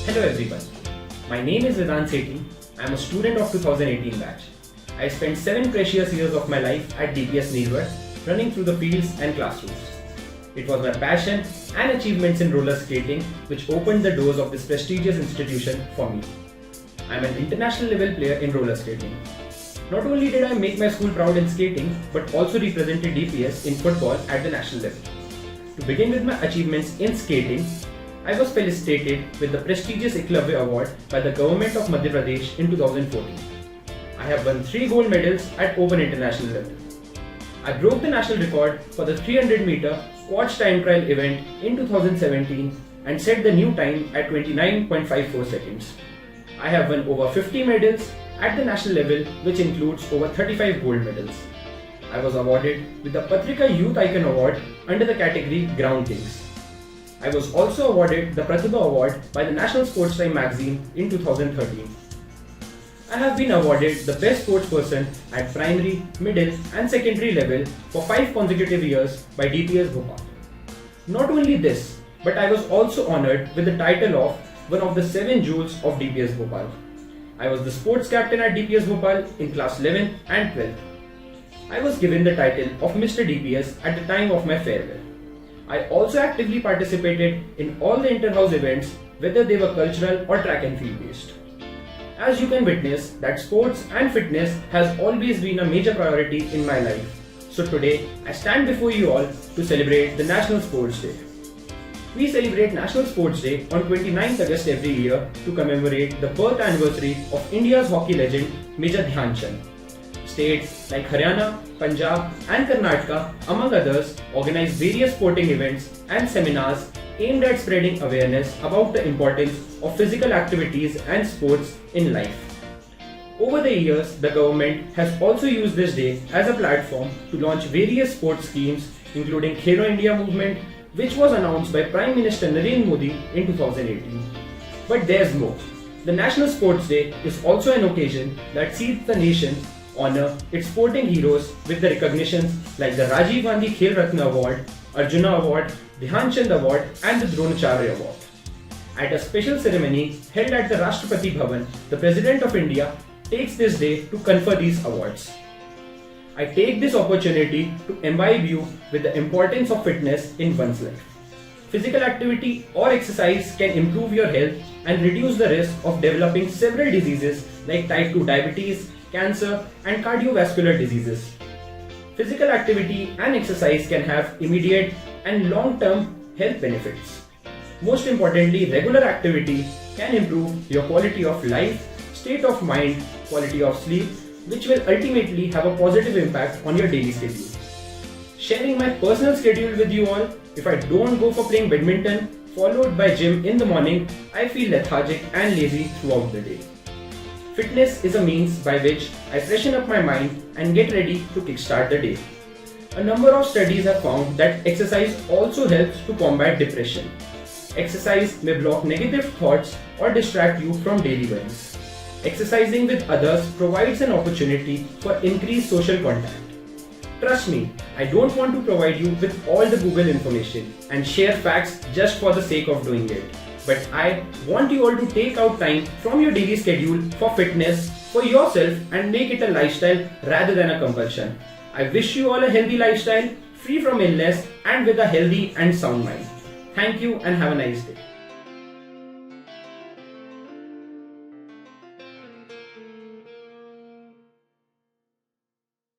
Hello everyone, my name is Vedant Sethi. I am a student of 2018 batch. I spent 7 precious years of my life at DPS Nirwar, running through the fields and classrooms. It was my passion and achievements in roller skating which opened the doors of this prestigious institution for me. I am an international level player in roller skating. Not only did I make my school proud in skating, but also represented DPS in football at the national level. To begin with my achievements in skating, I was felicitated with the prestigious Eklavya Award by the government of Madhya Pradesh in 2014. I have won 3 gold medals at Open International level. I broke the national record for the 300-meter squash time trial event in 2017 and set the new time at 29.54 seconds. I have won over 50 medals at the national level, which includes over 35 gold medals. I was awarded with the Patrika Youth Icon Award under the category Ground Kings. I was also awarded the Pratibha Award by the National Sports Time magazine in 2013. I have been awarded the Best Sports Person at primary, middle and secondary level for 5 consecutive years by DPS Bhopal. Not only this, but I was also honoured with the title of one of the 7 jewels of DPS Bhopal. I was the sports captain at DPS Bhopal in class 11 and 12. I was given the title of Mr. DPS at the time of my farewell. I also actively participated in all the inter-house events, whether they were cultural or track and field based. As you can witness that sports and fitness has always been a major priority in my life. So today I stand before you all to celebrate the National Sports Day. We celebrate National Sports Day on 29th August every year to commemorate the birth anniversary of India's hockey legend Major Dhyan Chand. States like Haryana, Punjab and Karnataka, among others, organize various sporting events and seminars aimed at spreading awareness about the importance of physical activities and sports in life. Over the years, the government has also used this day as a platform to launch various sports schemes, including Khelo India movement, which was announced by Prime Minister Narendra Modi in 2018. But there's more. The National Sports Day is also an occasion that sees the nation honor its sporting heroes with the recognitions like the Rajiv Gandhi Khel Ratna Award, Arjuna Award, Dhyan Chand Award and the Dronacharya Award. At a special ceremony held at the Rashtrapati Bhavan, the President of India takes this day to confer these awards. I take this opportunity to imbibe you with the importance of fitness in one's life. Physical activity or exercise can improve your health and reduce the risk of developing several diseases like type 2 diabetes, cancer and cardiovascular diseases. Physical activity and exercise can have immediate and long-term health benefits. Most importantly, regular activity can improve your quality of life, state of mind, quality of sleep, which will ultimately have a positive impact on your daily schedule. Sharing my personal schedule with you all, if I don't go for playing badminton, followed by gym in the morning, I feel lethargic and lazy throughout the day. Fitness is a means by which I freshen up my mind and get ready to kickstart the day. A number of studies have found that exercise also helps to combat depression. Exercise may block negative thoughts or distract you from daily worries. Exercising with others provides an opportunity for increased social contact. Trust me, I don't want to provide you with all the Google information and share facts just for the sake of doing it. But I want you all to take out time from your daily schedule for fitness, for yourself and make it a lifestyle rather than a compulsion. I wish you all a healthy lifestyle, free from illness and with a healthy and sound mind. Thank you and have a nice day.